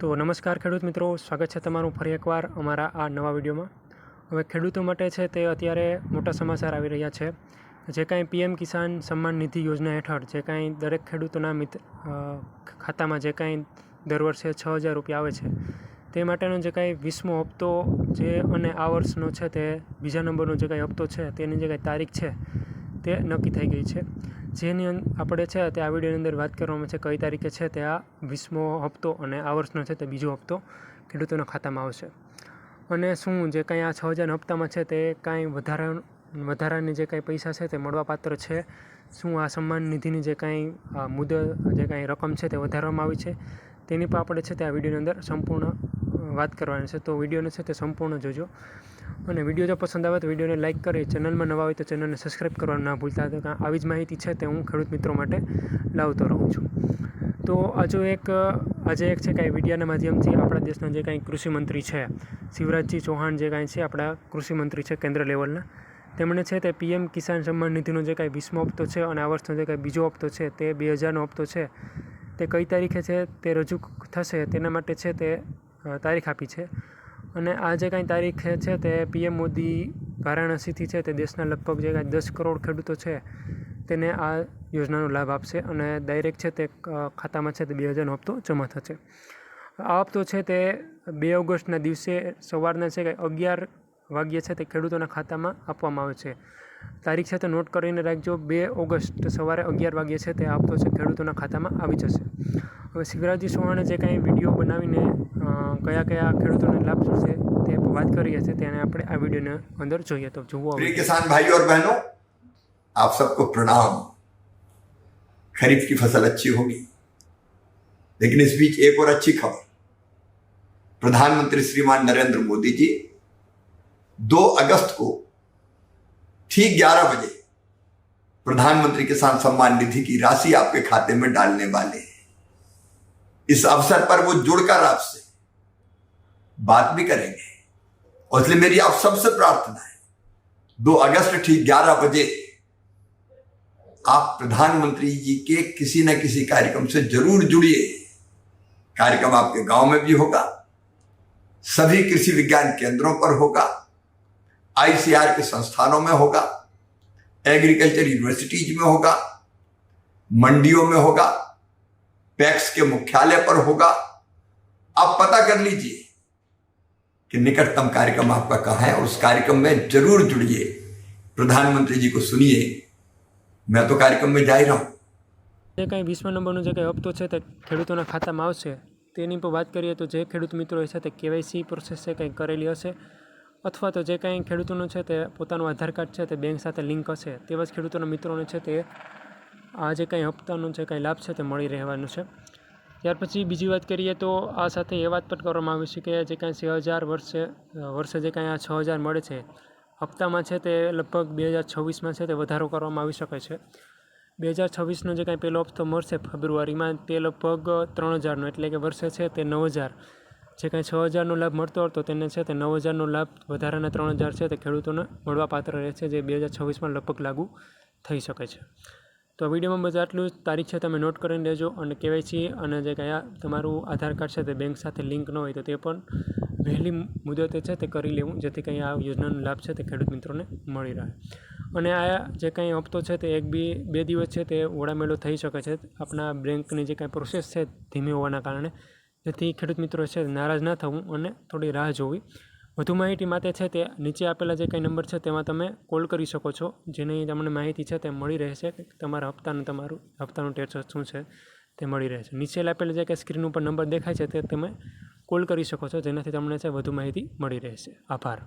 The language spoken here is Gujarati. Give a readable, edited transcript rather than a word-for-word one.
તો નમસ્કાર ખેડૂત મિત્રો, સ્વાગત છે તમારું ફરી એકવાર અમારા આ નવા વિડીયોમાં। હવે ખેડૂતો માટે છે તે અત્યારે મોટા સમાચાર આવી રહ્યા છે। જે કાંઈ પીએમ કિસાન સન્માન નિધિ યોજના હેઠળ જે કાંઈ દરેક ખેડૂતોના ખાતામાં જે કાંઈ દર વર્ષે 6,000 રૂપિયા આવે છે તે માટેનો જે કાંઈ 20મો હપ્તો જે અને આ વર્ષનો છે તે બીજા નંબરનો જે કાંઈ હપ્તો છે તેની જે કાંઈ તારીખ છે તે નક્કી થઈ ગઈ છે। જેની આપણે છે તે આ વિડીયોની અંદર વાત કરવામાં છે કઈ તારીખે છે તે આ 20મો હપ્તો અને આ વર્ષનો છે તે બીજો હપ્તો ખેડૂતોના ખાતામાં આવશે। અને શું જે કાંઈ આ 6,000 હપ્તામાં છે તે કાંઈ વધારાની જે કાંઈ પૈસા છે તે મળવાપાત્ર છે? શું આ સન્માન નિધિની જે કાંઈ મુદત જે કાંઈ રકમ છે તે વધારવામાં આવી છે તેની પર આપણે છે તે આ વિડીયોની અંદર સંપૂર્ણ વાત કરવાની છે। તો વિડીયોને છે તે સંપૂર્ણ જોજો અને વિડીયો જો પસંદ આવે તો વિડીયોને લાઇક કરી, ચેનલમાં નવા હોય તો ચેનલને સબસ્ક્રાઈબ કરવાનું ના ભૂલતા। તો આવી જ માહિતી છે તે હું ખેડૂત મિત્રો માટે લાવતો રહું છું। તો આજે એક છે કાંઈ વિડીયોના માધ્યમથી આપણા દેશના જે કાંઈ કૃષિમંત્રી છે શિવરાજજી ચૌહાણ જે કાંઈ છે આપણા કૃષિમંત્રી છે કેન્દ્ર લેવલના, તેમણે છે તે પીએમ કિસાન સન્માન નિધિનો જે કાંઈ 20મો હપ્તો છે અને આ વર્ષનો જે કાંઈ બીજો હપ્તો છે તે 2,000નો હપ્તો છે તે કઈ તારીખે છે તે રજૂ થશે તેના માટે છે તે તારીખ આપી છે। અને આ જે કાંઈ તારીખ છે તે પીએમ મોદી વારાણસીથી છે તે દેશના લગભગ જે કાંઈ 10 કરોડ ખેડૂતો છે તેને આ યોજનાનો લાભ આપશે અને ડાયરેક્ટ છે તે ખાતામાં છે તે 2,000નો હપ્તો જમા થશે। આ હપ્તો છે તે 2 ઓગસ્ટના દિવસે સવારના છે કે 11 વાગ્યે છે તે ખેડૂતોના ખાતામાં આપવામાં આવે છે। તારીખ છે તે નોટ કરીને રાખજો, 2 ઓગસ્ટ સવારે 11 વાગ્યે છે તે હપ્તો છે ખેડૂતોના ખાતામાં આવી જશે। હવે શિવરાજજી ચૌહાણે જે કાંઈ વિડીયો બનાવીને કયા ખેડૂતોને લાભ થશે તે વાત કરીએ છીએ તેને આપણે આ વિડીયોને અંદર જોઈએ। તો જુઓ। प्रिय किसान भाइयों और बहनों, आप सबको प्रणाम। खरीफ की फसल अच्छी होगी, लेकिन इस बीच एक और अच्छी खबर। प्रधानमंत्री श्रीमान नरेंद्र मोदी जी 2 अगस्त को ठीक 11 बजे प्रधानमंत्री किसान सम्मान निधि की राशि आपके खाते में डालने वाले हैं। इस अवसर पर वो जुड़कर आपसे बात भी करेंगे और इसलिए मेरी आप सबसे प्रार्थना है 2 अगस्त ठीक 11 बजे आप प्रधानमंत्री जी के किसी न किसी कार्यक्रम से जरूर जुड़िए। कार्यक्रम आपके गांव में भी होगा, सभी कृषि विज्ञान केंद्रों पर होगा, आईसीआर के संस्थानों में होगा, एग्रीकल्चर यूनिवर्सिटीज में होगा, मंडियों में होगा, पैक्स के मुख्यालय पर होगा। आप पता कर लीजिए कि निकटतम कार्यक्रम आपका कहाँ है और उस कार्यक्रम में जरूर जुड़िए, प्रधानमंत्री जी को सुनिए। मैं तो कार्यक्रम में जा ही रहा हूँ। જે કાંઈ 20મા નંબરનો જે કાંઈ હપ્તો છે તે ખેડૂતોના ખાતામાં આવશે તેની પર વાત કરીએ તો જે ખેડૂત મિત્રો છે તે કેવાયસી પ્રોસેસ છે કંઈ કરેલી હશે અથવા તો જે કાંઈ ખેડૂતોનું છે તે પોતાનું આધાર કાર્ડ છે તે બેંક સાથે લિંક હશે તેવા જ ખેડૂતોના મિત્રોને છે તે આ જે કાંઈ હપ્તાનો જે કાંઈ લાભ છે તે મળી રહેવાનું છે। ત્યાર પછી બીજી વાત કરીએ તો આ સાથે એ વાત પણ કરવામાં આવી છે કે જે કાંઈ 6,000 વર્ષે જે કાંઈ આ 6,000 મળે છે હપ્તામાં છે તે લગભગ 2026માં છે તે વધારો કરવામાં આવી શકે છે। 2026નો જે કાંઈ પહેલો હપ્તો મળશે ફેબ્રુઆરીમાં તે લગભગ 3,000નો એટલે કે વર્ષે છે તે 9,000 જે કાંઈ 6,000નો લાભ મળતો હતો તેને છે તે 9,000નો લાભ વધારાના 3,000 છે તે ખેડૂતોને મળવાપાત્ર રહેશે જે 2026માં લગભગ લાગુ થઈ શકે છે। તો આ વિડીયોમાં બસ આટલું જ। તારીખ છે તમે નોટ કરીને લેજો અને કેવાયસી અને જે કાંઈ તમારું આધાર કાર્ડ છે તે બેંક સાથે લિંક ન હોય તો તે પણ વહેલી મુદતે છે તે કરી લેવું જેથી કંઈ આ યોજનાનો લાભ છે તે ખેડૂત મિત્રોને મળી રહે। અને આ જે કાંઈ હપ્તો છે તે 1-2 દિવસ છે તે ઓળામેળો થઈ શકે છે આપણા બેંકની જે કાંઈ પ્રોસેસ છે ધીમી હોવાના કારણે, જેથી ખેડૂત મિત્રો છે નારાજ ના થવું અને થોડી રાહ જોવી। વધુ માહિતી માટે છે તે નીચે આપેલા જે કાંઈ નંબર છે તેમાં તમે કોલ કરી શકો છો, જેની તમને માહિતી છે તે મળી રહેશે કે તમારા તમારું હપ્તાનું સ્ટેટસ શું છે તે મળી રહેશે। નીચે આપેલા જે કાંઈ સ્ક્રીન ઉપર નંબર દેખાય છે તે તમે કોલ કરી શકો છો, જેનાથી તમને છે વધુ માહિતી મળી રહેશે। આભાર।